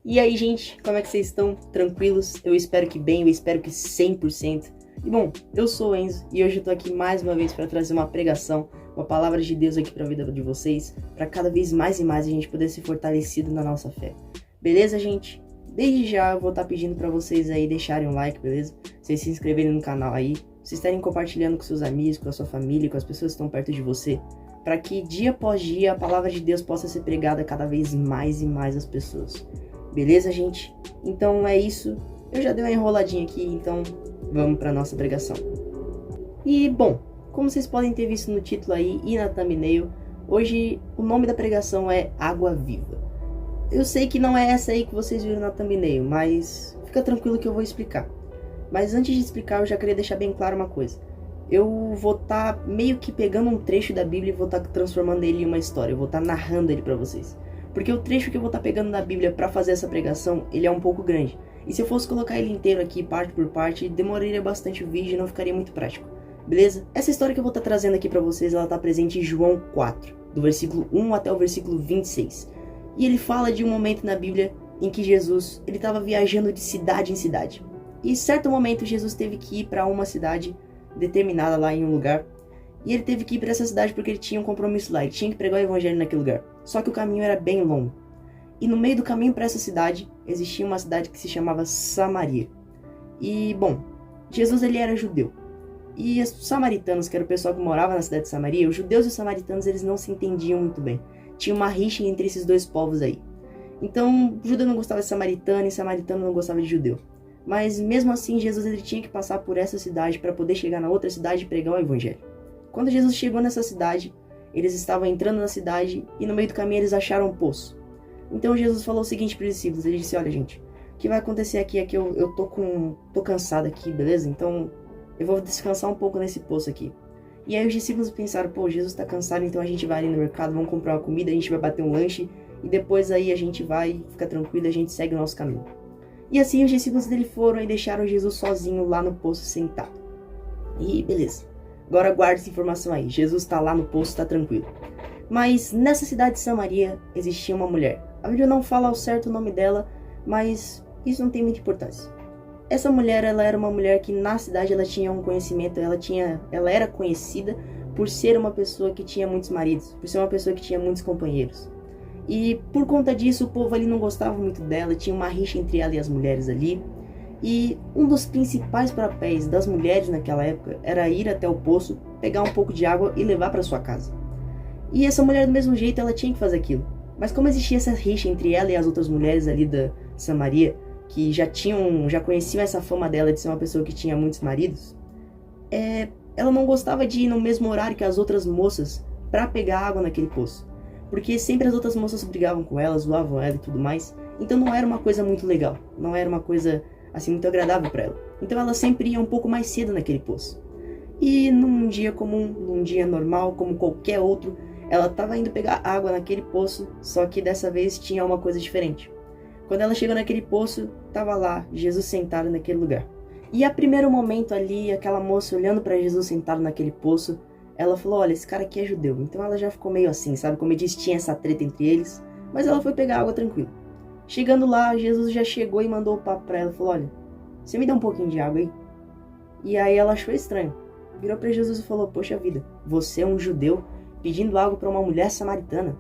E aí, gente, como é que vocês estão? Tranquilos? Eu espero que bem, eu espero que 100%. E bom, eu sou o Enzo e hoje eu tô aqui mais uma vez para trazer uma pregação, uma palavra de Deus aqui para a vida de vocês, para cada vez mais e mais a gente poder ser fortalecido na nossa fé. Beleza, gente? Desde já eu vou estar pedindo para vocês aí deixarem um like, beleza? Vocês se inscreverem no canal aí, vocês estarem compartilhando com seus amigos, com a sua família, com as pessoas que estão perto de você, para que dia após dia a palavra de Deus possa ser pregada cada vez mais e mais às pessoas. Beleza, gente? Então é isso. Eu já dei uma enroladinha aqui, então vamos para nossa pregação. E bom, como vocês podem ter visto no título aí e na thumbnail, hoje o nome da pregação é Água Viva. Eu sei que não é essa aí que vocês viram na thumbnail, mas fica tranquilo que eu vou explicar. Mas antes de explicar, eu já queria deixar bem claro uma coisa. Eu vou estar meio que pegando um trecho da Bíblia e vou estar transformando ele em uma história. Eu vou estar narrando ele para vocês. Porque o trecho que eu vou estar pegando da Bíblia para fazer essa pregação, ele é um pouco grande. E se eu fosse colocar ele inteiro aqui, parte por parte, demoraria bastante o vídeo e não ficaria muito prático. Beleza? Essa história que eu vou estar trazendo aqui para vocês, ela está presente em João 4, do versículo 1 até o versículo 26. E ele fala de um momento na Bíblia em que Jesus ele estava viajando de cidade em cidade. E em certo momento Jesus teve que ir para uma cidade determinada lá em um lugar. E ele teve que ir para essa cidade porque ele tinha um compromisso lá, ele tinha que pregar o evangelho naquele lugar. Só que o caminho era bem longo. E no meio do caminho para essa cidade, existia uma cidade que se chamava Samaria. E, bom, Jesus ele era judeu. E os samaritanos, que era o pessoal que morava na cidade de Samaria, os judeus e os samaritanos, eles não se entendiam muito bem. Tinha uma rixa entre esses dois povos aí. Então, judeu não gostava de samaritano e samaritano não gostava de judeu. Mas mesmo assim, Jesus ele tinha que passar por essa cidade para poder chegar na outra cidade e pregar o evangelho. Quando Jesus chegou nessa cidade, eles estavam entrando na cidade e no meio do caminho eles acharam um poço. Então Jesus falou o seguinte para os discípulos, ele disse, olha gente, o que vai acontecer aqui é que eu tô cansado aqui, beleza? Então eu vou descansar um pouco nesse poço aqui. E aí os discípulos pensaram, pô, Jesus tá cansado, então a gente vai ali no mercado, vamos comprar uma comida, a gente vai bater um lanche e depois aí a gente vai ficar tranquilo, a gente segue o nosso caminho. E assim os discípulos dele foram e deixaram Jesus sozinho lá no poço sentado. E beleza. Agora guarde essa informação aí, Jesus está lá no poço, está tranquilo. Mas nessa cidade de Samaria existia uma mulher. A Bíblia não fala ao certo o nome dela, mas isso não tem muita importância. Essa mulher, ela era uma mulher que na cidade ela tinha um conhecimento, ela era conhecida por ser uma pessoa que tinha muitos maridos, por ser uma pessoa que tinha muitos companheiros. E por conta disso o povo ali não gostava muito dela, tinha uma rixa entre ela e as mulheres ali. E um dos principais papéis das mulheres naquela época era ir até o poço, pegar um pouco de água e levar para sua casa. E essa mulher do mesmo jeito ela tinha que fazer aquilo. Mas como existia essa rixa entre ela e as outras mulheres ali da Samaria, que já conheciam essa fama dela de ser uma pessoa que tinha muitos maridos, ela não gostava de ir no mesmo horário que as outras moças para pegar água naquele poço. Porque sempre as outras moças brigavam com ela, zoavam ela e tudo mais. Então não era uma coisa muito legal, não era uma coisa assim muito agradável para ela. Então ela sempre ia um pouco mais cedo naquele poço. E num dia comum, num dia normal, como qualquer outro, ela estava indo pegar água naquele poço, só que dessa vez tinha uma coisa diferente. Quando ela chegou naquele poço, estava lá Jesus sentado naquele lugar. E a primeiro momento ali, aquela moça olhando para Jesus sentado naquele poço, ela falou, olha, esse cara aqui é judeu. Então ela já ficou meio assim, sabe? Como eu disse, tinha essa treta entre eles, mas ela foi pegar água tranquilo. Chegando lá, Jesus já chegou e mandou o papo pra ela. Falou, olha, você me dá um pouquinho de água aí? E aí ela achou estranho. Virou pra Jesus e falou, poxa vida, você é um judeu pedindo água pra uma mulher samaritana?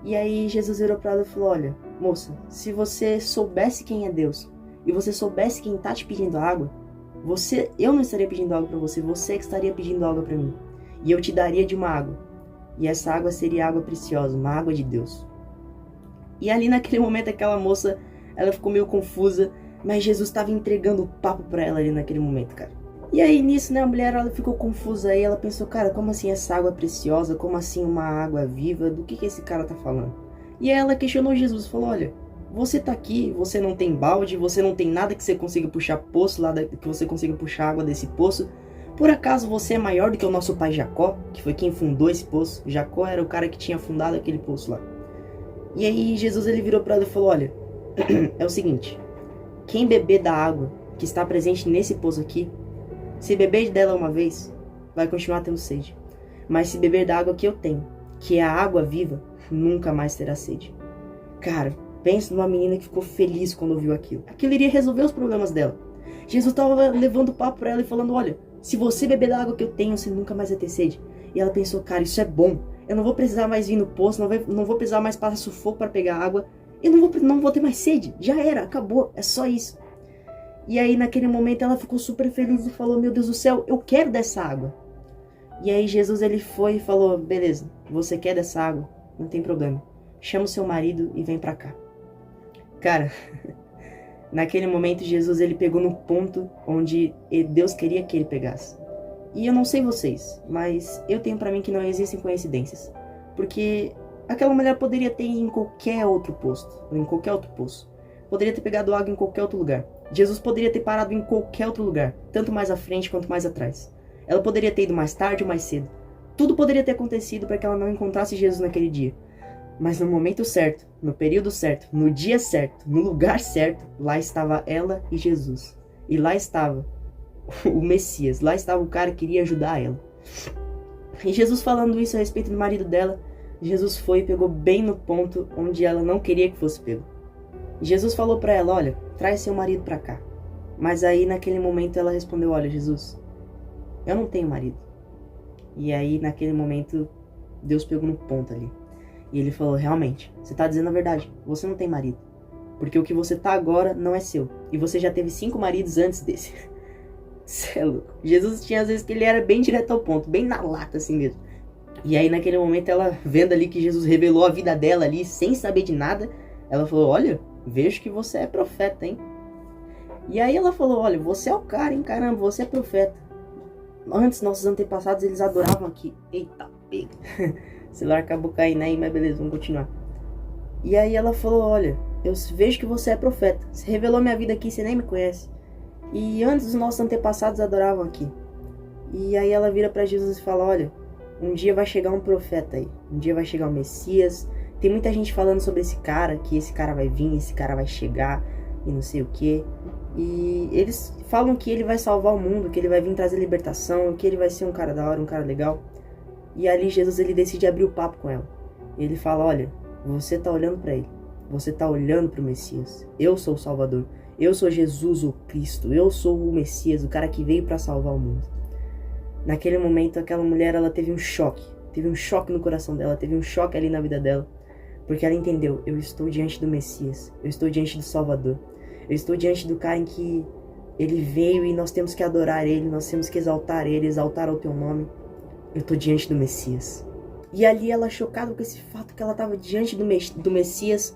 E aí Jesus virou pra ela e falou, olha, moça, se você soubesse quem é Deus, e você soubesse quem tá te pedindo água, eu não estaria pedindo água pra você, você que estaria pedindo água pra mim. E eu te daria de uma água. E essa água seria água preciosa, uma água de Deus. E ali naquele momento aquela moça, ela ficou meio confusa, mas Jesus estava entregando o papo pra ela ali naquele momento, cara. E aí nisso, né, a mulher ela ficou confusa aí, ela pensou, cara, como assim essa água preciosa, como assim uma água viva, do que esse cara tá falando? E aí ela questionou Jesus, falou, olha, você tá aqui, você não tem balde, você não tem nada que você consiga puxar poço lá, que você consiga puxar água desse poço. Por acaso você é maior do que o nosso pai Jacó, que foi quem fundou esse poço? Jacó era o cara que tinha fundado aquele poço lá. E aí Jesus ele virou para ela e falou, olha, é o seguinte, quem beber da água que está presente nesse poço aqui, se beber dela uma vez, vai continuar tendo sede. Mas se beber da água que eu tenho, que é a água viva, nunca mais terá sede. Cara, Pensa numa menina que ficou feliz quando ouviu aquilo. Aquilo iria resolver os problemas dela. Jesus estava levando o papo para ela e falando, olha, se você beber da água que eu tenho, você nunca mais vai ter sede. E ela pensou, cara, isso é bom. Eu não vou precisar mais vir no poço, não vou precisar mais passar sufoco para pegar água. Eu não vou ter mais sede. Já era, acabou, é só isso. E aí naquele momento ela ficou super feliz e falou, meu Deus do céu, eu quero dessa água. E aí Jesus ele foi e falou, beleza, você quer dessa água? Não tem problema. Chama o seu marido e vem pra cá. Cara, naquele momento Jesus ele pegou no ponto onde Deus queria que ele pegasse. E eu não sei vocês, mas eu tenho pra mim que não existem coincidências. Porque aquela mulher poderia ter ido em qualquer outro posto, ou em qualquer outro poço. Poderia ter pegado água em qualquer outro lugar. Jesus poderia ter parado em qualquer outro lugar, tanto mais à frente quanto mais atrás. Ela poderia ter ido mais tarde ou mais cedo. Tudo poderia ter acontecido para que ela não encontrasse Jesus naquele dia. Mas no momento certo, no período certo, no dia certo, no lugar certo, lá estava ela e Jesus. E lá estava o Messias, lá estava o cara que iria ajudar ela. E Jesus falando isso a respeito do marido dela, Jesus foi e pegou bem no ponto onde ela não queria que fosse pego. Jesus falou para ela, olha, traz seu marido para cá. Mas aí naquele momento ela respondeu, olha Jesus, eu não tenho marido. E aí naquele momento Deus pegou no ponto ali. E ele falou, realmente, você tá dizendo a verdade, você não tem marido. Porque o que você tá agora não é seu. E você já teve 5 maridos antes desse. Cê é louco. Jesus tinha às vezes que ele era bem direto ao ponto, bem na lata assim mesmo. E aí naquele momento ela, vendo ali que Jesus revelou a vida dela ali, sem saber de nada, ela falou, olha, vejo que você é profeta, hein? E aí ela falou, olha, você é o cara, hein, caramba, você é profeta. Antes, nossos antepassados, eles adoravam aqui. Eita, pega. O celular acabou caindo aí, mas beleza, vamos continuar. E aí ela falou, olha, eu vejo que você é profeta. Você revelou minha vida aqui, você nem me conhece. E antes, os nossos antepassados adoravam aqui. E aí ela vira pra Jesus e fala, olha, um dia vai chegar um profeta aí. Um dia vai chegar o Messias. Tem muita gente falando sobre esse cara, que esse cara vai vir, esse cara vai chegar e não sei o que. E eles falam que ele vai salvar o mundo, que ele vai vir trazer libertação, que ele vai ser um cara da hora, um cara legal. E ali Jesus ele decide abrir o papo com ela. Ele fala, olha, você tá olhando para ele. Você tá olhando para o Messias. Eu sou o Salvador. Eu sou Jesus, o Cristo. Eu sou o Messias, o cara que veio para salvar o mundo. Naquele momento, aquela mulher, ela teve um choque. Teve um choque no coração dela, teve um choque ali na vida dela. Porque ela entendeu, eu estou diante do Messias. Eu estou diante do Salvador. Eu estou diante do cara em que ele veio e nós temos que adorar ele, nós temos que exaltar ele, exaltar o teu nome. Eu estou diante do Messias. E ali ela, chocada com esse fato que ela estava diante do Messias,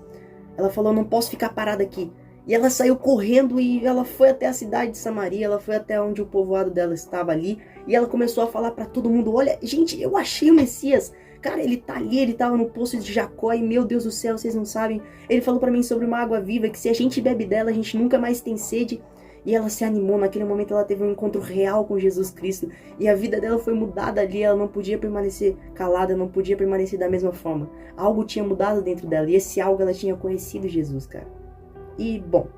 ela falou, não posso ficar parada aqui. E ela saiu correndo e ela foi até a cidade de Samaria, ela foi até onde o povoado dela estava ali. E ela começou a falar para todo mundo, olha, gente, eu achei o Messias. Cara, ele tá ali, ele tava no poço de Jacó e, meu Deus do céu, vocês não sabem. Ele falou pra mim sobre uma água viva, que se a gente bebe dela, a gente nunca mais tem sede. E ela se animou, naquele momento ela teve um encontro real com Jesus Cristo. E a vida dela foi mudada ali, ela não podia permanecer calada, não podia permanecer da mesma forma. Algo tinha mudado dentro dela, e esse algo ela tinha conhecido Jesus, cara. E, bom,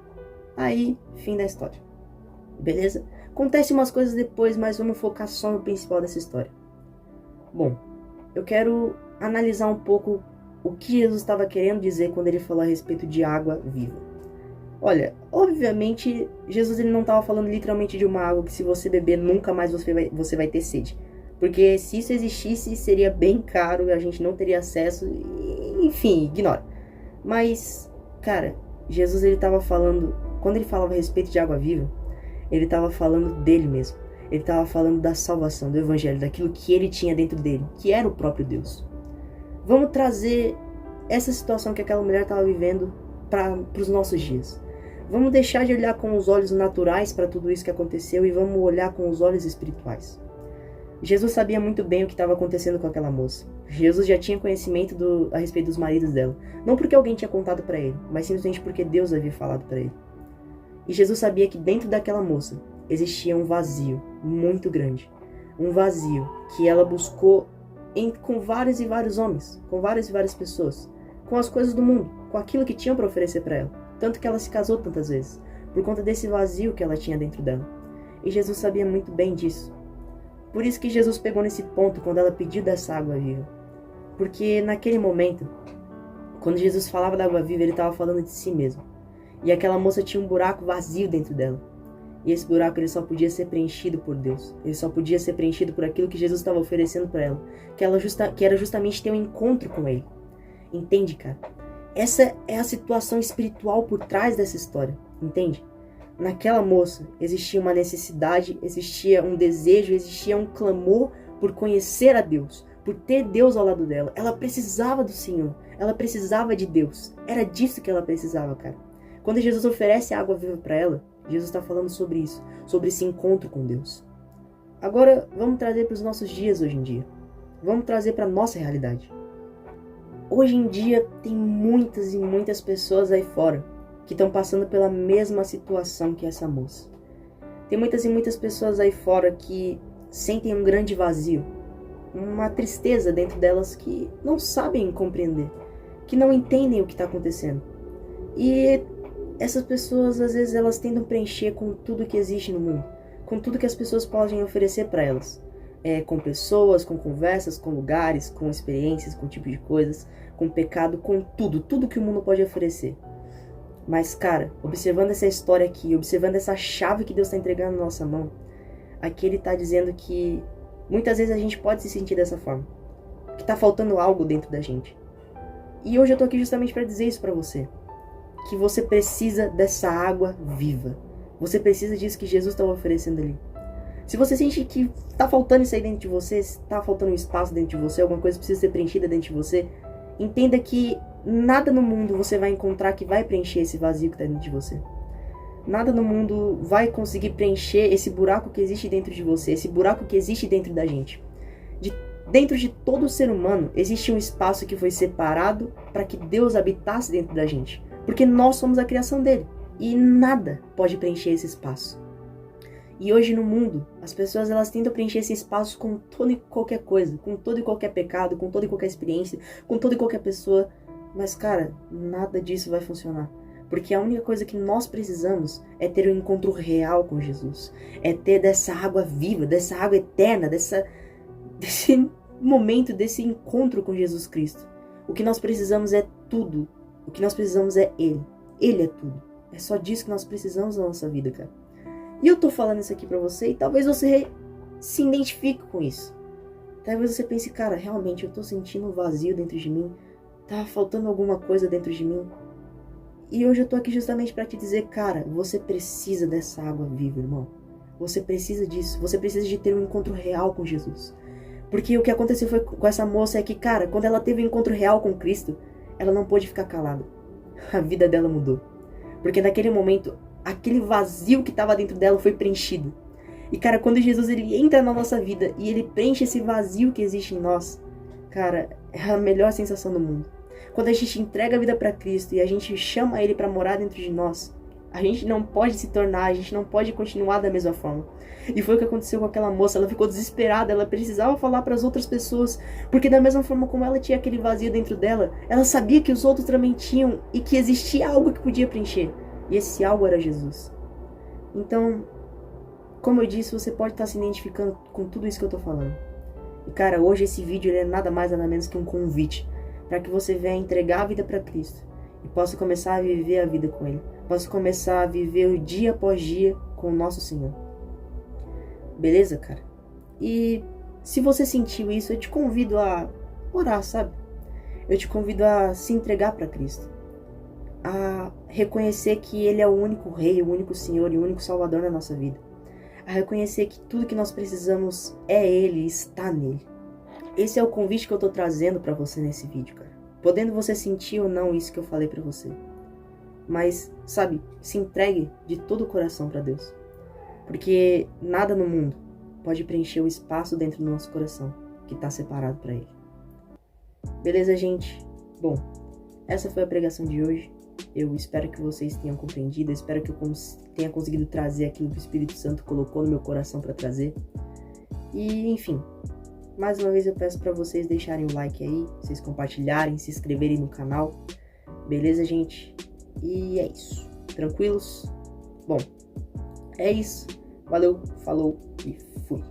aí, fim da história. Beleza? Acontece umas coisas depois, mas vamos focar só no principal dessa história. Bom, eu quero analisar um pouco o que Jesus estava querendo dizer quando ele falou a respeito de água viva. Olha, obviamente, Jesus ele não estava falando literalmente de uma água que se você beber nunca mais você vai ter sede. Porque se isso existisse, seria bem caro e a gente não teria acesso, enfim, ignora. Mas, cara, Jesus ele estava falando, quando ele falava a respeito de água viva, ele estava falando dele mesmo. Ele estava falando da salvação, do evangelho, daquilo que ele tinha dentro dele, que era o próprio Deus. Vamos trazer essa situação que aquela mulher estava vivendo para os nossos dias. Vamos deixar de olhar com os olhos naturais para tudo isso que aconteceu e vamos olhar com os olhos espirituais. Jesus sabia muito bem o que estava acontecendo com aquela moça. Jesus já tinha conhecimento a respeito dos maridos dela. Não porque alguém tinha contado para ele, mas simplesmente porque Deus havia falado para ele. E Jesus sabia que dentro daquela moça existia um vazio muito grande. Um vazio que ela buscou com vários e vários homens, com várias e várias pessoas, com as coisas do mundo, com aquilo que tinham para oferecer para ela. Tanto que ela se casou tantas vezes, por conta desse vazio que ela tinha dentro dela. E Jesus sabia muito bem disso. Por isso que Jesus pegou nesse ponto quando ela pediu dessa água viva. Porque naquele momento, Quando Jesus falava da água viva, ele estava falando de si mesmo. E aquela moça tinha um buraco vazio dentro dela. E esse buraco ele só podia ser preenchido por Deus. Ele só podia ser preenchido por aquilo que Jesus estava oferecendo para ela. Que era justamente ter um encontro com Ele. Entende, cara? Essa é a situação espiritual por trás dessa história. Entende? Naquela moça existia uma necessidade, existia um desejo, existia um clamor por conhecer a Deus, por ter Deus ao lado dela. Ela precisava do Senhor, ela precisava de Deus. Era disso que ela precisava, cara. Quando Jesus oferece água viva para ela, Jesus está falando sobre isso, sobre esse encontro com Deus. Agora, vamos trazer para os nossos dias hoje em dia. Vamos trazer para a nossa realidade. Hoje em dia, tem muitas e muitas pessoas aí fora que estão passando pela mesma situação que essa moça. Tem muitas e muitas pessoas aí fora que sentem um grande vazio, uma tristeza dentro delas que não sabem compreender, que não entendem o que está acontecendo. E essas pessoas, às vezes, elas tentam preencher com tudo que existe no mundo, com tudo que as pessoas podem oferecer para elas. Com pessoas, com conversas, com lugares, com experiências, com tipo de coisas, com pecado, com tudo que o mundo pode oferecer. Mas, cara, observando essa história aqui, observando essa chave que Deus está entregando na nossa mão, aqui Ele está dizendo que muitas vezes a gente pode se sentir dessa forma, que está faltando algo dentro da gente. E hoje eu tô aqui justamente para dizer isso para você, que você precisa dessa água viva. Você precisa disso que Jesus estava oferecendo ali. Se você sente que tá faltando isso aí dentro de você, tá faltando um espaço dentro de você, alguma coisa precisa ser preenchida dentro de você, entenda que nada no mundo você vai encontrar que vai preencher esse vazio que tá dentro de você. Nada no mundo vai conseguir preencher esse buraco que existe dentro de você, esse buraco que existe dentro da gente. Dentro de todo ser humano existe um espaço que foi separado para que Deus habitasse dentro da gente. Porque nós somos a criação dele. E nada pode preencher esse espaço. E hoje no mundo, as pessoas elas tentam preencher esse espaço com toda e qualquer coisa. Com todo e qualquer pecado, com toda e qualquer experiência, com toda e qualquer pessoa. Mas cara, nada disso vai funcionar. Porque a única coisa que nós precisamos é ter um encontro real com Jesus. É ter dessa água viva, dessa água eterna, desse momento, desse encontro com Jesus Cristo. O que nós precisamos é tudo. O que nós precisamos é Ele. Ele é tudo. É só disso que nós precisamos na nossa vida, cara. E eu tô falando isso aqui pra você e talvez você se identifique com isso. Talvez você pense, cara, realmente eu tô sentindo um vazio dentro de mim. Tá faltando alguma coisa dentro de mim. E hoje eu tô aqui justamente pra te dizer, cara, você precisa dessa água viva, irmão. Você precisa disso. Você precisa de ter um encontro real com Jesus. Porque o que aconteceu foi com essa moça é que, cara, quando ela teve um encontro real com Cristo, ela não pôde ficar calada. A vida dela mudou. Porque naquele momento, aquele vazio que estava dentro dela foi preenchido. E cara, quando Jesus ele entra na nossa vida e ele preenche esse vazio que existe em nós, cara, é a melhor sensação do mundo. Quando a gente entrega a vida para Cristo e a gente chama Ele para morar dentro de nós, a gente não pode se tornar, a gente não pode continuar da mesma forma. E foi o que aconteceu com aquela moça. Ela ficou desesperada, ela precisava falar para as outras pessoas, porque da mesma forma como ela tinha aquele vazio dentro dela, ela sabia que os outros também tinham e que existia algo que podia preencher. E esse algo era Jesus. Então, como eu disse, você pode estar se identificando com tudo isso que eu tô falando. E cara, hoje esse vídeo ele é nada mais nada menos que um convite para que você venha entregar a vida para Cristo e possa começar a viver a vida com Ele. Possa começar a viver o dia após dia com o nosso Senhor. Beleza, cara? E se você sentiu isso, eu te convido a orar, sabe? Eu te convido a se entregar para Cristo. A reconhecer que Ele é o único Rei, o único Senhor e o único Salvador na nossa vida. A reconhecer que tudo que nós precisamos é Ele e está nele. Esse é o convite que eu tô trazendo para você nesse vídeo, cara. Podendo você sentir ou não isso que eu falei para você. Mas, sabe, se entregue de todo o coração para Deus. Porque nada no mundo pode preencher o espaço dentro do nosso coração que está separado para Ele. Beleza, gente? Bom, essa foi a pregação de hoje. Eu espero que vocês tenham compreendido. Eu espero que eu tenha conseguido trazer aquilo que o Espírito Santo colocou no meu coração para trazer. E, enfim, mais uma vez eu peço para vocês deixarem o like aí, vocês compartilharem, se inscreverem no canal. Beleza, gente? E é isso. Tranquilos? Bom, é isso. Valeu, falou e fui.